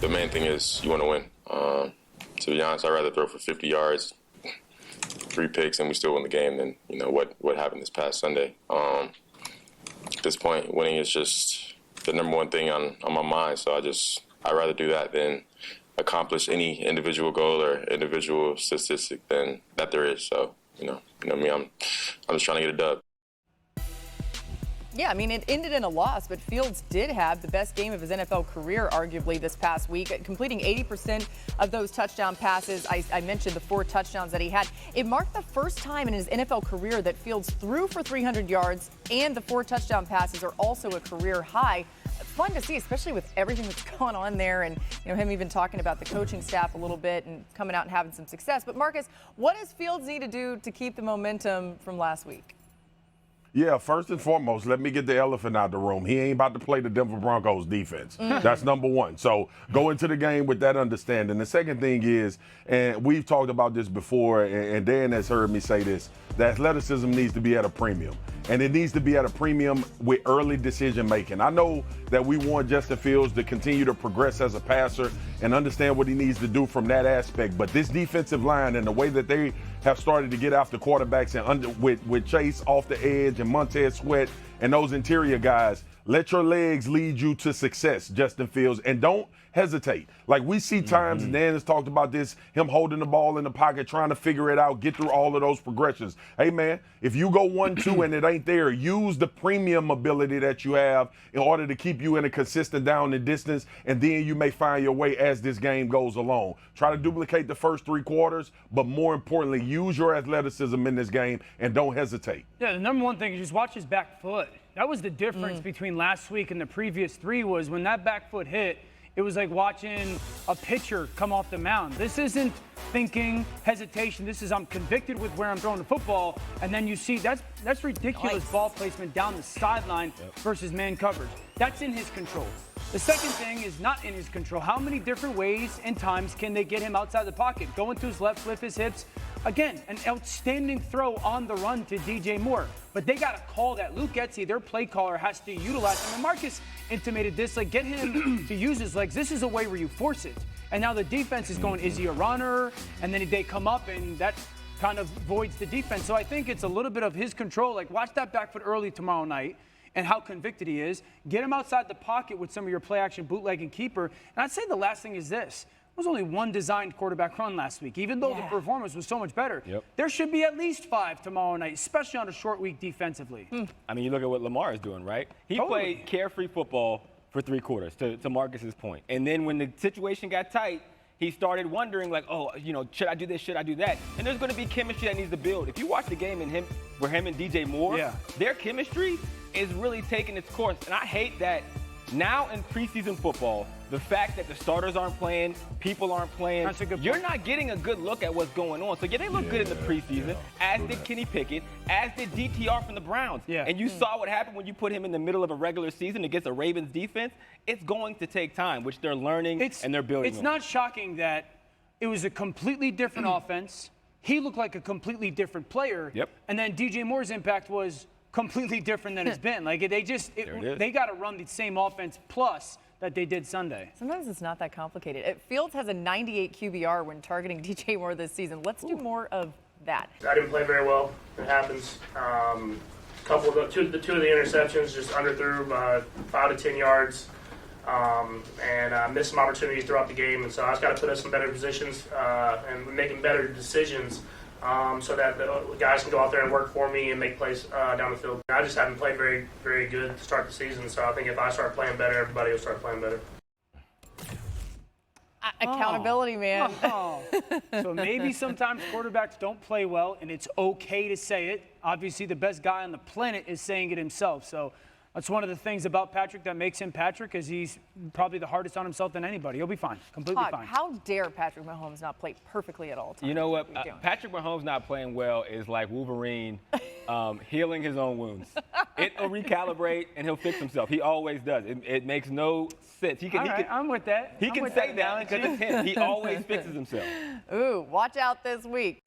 the main thing is you want to win. To be honest, I'd rather throw for 50 yards, 3 picks, and we still win the game than, what happened this past Sunday. At this point, winning is just the number one thing on my mind. So I'd rather do that than accomplish any individual goal or individual statistic than that there is. So, me, I'm just trying to get a dub. Yeah, I mean, it ended in a loss, but Fields did have the best game of his NFL career, arguably, this past week, completing 80% of those touchdown passes. I mentioned the 4 touchdowns that he had. It marked the first time in his NFL career that Fields threw for 300 yards, and the 4 touchdown passes are also a career high. Fun to see, especially with everything that's going on there, and him even talking about the coaching staff a little bit and coming out and having some success. But Marcus, what does Fields need to do to keep the momentum from last week? Yeah, first and foremost, let me get the elephant out the room. He ain't about to play the Denver Broncos defense. That's number one. So go into the game with that understanding. The second thing is, and we've talked about this before, and Dan has heard me say this, that athleticism needs to be at a premium. And it needs to be at a premium with early decision making. I know that we want Justin Fields to continue to progress as a passer and understand what he needs to do from that aspect. But this defensive line and the way that they have started to get after quarterbacks and with Chase off the edge and Montez Sweat and those interior guys, let your legs lead you to success, Justin Fields, and don't hesitate. Like we see times, and Dan has talked about this, him holding the ball in the pocket, trying to figure it out, get through all of those progressions. Hey, man, if you go 1-2 and it ain't there, use the premium ability that you have in order to keep you in a consistent down and distance, and then you may find your way as this game goes along. Try to duplicate the first 3 quarters, but more importantly, use your athleticism in this game and don't hesitate. Yeah, the number one thing is just watch his back foot. That was the difference between last week and the previous 3 was when that back foot hit, it was like watching a pitcher come off the mound. This isn't thinking, hesitation. This is I'm convicted with where I'm throwing the football, and then you see that's ridiculous ball placement down the sideline versus man coverage. That's in his control. The second thing is not in his control. How many different ways and times can they get him outside the pocket? Go into his left, flip his hips. Again, an outstanding throw on the run to DJ Moore. But they got to call that. Luke Getsy, their play caller, has to utilize him. And Marcus intimated this, like get him to use his legs. This is a way where you force it. And now the defense is going, is he a runner? And then they come up and that kind of voids the defense. So I think it's a little bit of his control. Like watch that back foot early tomorrow night and how convicted he is. Get him outside the pocket with some of your play action bootleg and keeper. And I'd say the last thing is this. There was only 1 designed quarterback run last week, even though the performance was so much better. There should be at least 5 tomorrow night, especially on a short week defensively. I mean, you look at what Lamar is doing, right? He played carefree football for 3 quarters, to Marcus's point. And then when the situation got tight, he started wondering, like, oh, should I do this, should I do that? And there's going to be chemistry that needs to build. If you watch the game where him and DJ Moore, their chemistry is really taking its course. And I hate that now in preseason football, the fact that the starters aren't playing, people aren't playing, you're not getting a good look at what's going on. So, they look good in the preseason, as did Kenny Pickett, as did DTR from the Browns. And you saw what happened when you put him in the middle of a regular season against a Ravens defense. It's going to take time, which they're learning and they're building. It's not shocking that it was a completely different offense. He looked like a completely different player. And then DJ Moore's impact was completely different than it's been. Like they got to run the same offense plus that they did Sunday. Sometimes it's not that complicated. Fields has a 98 QBR when targeting DJ Moore this season. Let's do more of that. I didn't play very well. It happens. Two of the interceptions just underthrew 5 to 10 yards, and missed some opportunities throughout the game. And so I just got to put us in better positions and making better decisions. So that the guys can go out there and work for me and make plays down the field. I just haven't played very, very good to start the season, so I think if I start playing better, everybody will start playing better. Accountability, man. So maybe sometimes quarterbacks don't play well, and it's okay to say it. Obviously, the best guy on the planet is saying it himself. So that's one of the things about Patrick that makes him Patrick, is he's probably the hardest on himself than anybody. He'll be fine, completely fine. How dare Patrick Mahomes not play perfectly at all times? You know what? Patrick Mahomes not playing well is like Wolverine healing his own wounds. It'll recalibrate and he'll fix himself. He always does. It makes no sense. I'm with that. He can say that because it's him. He always fixes himself. Ooh, watch out this week.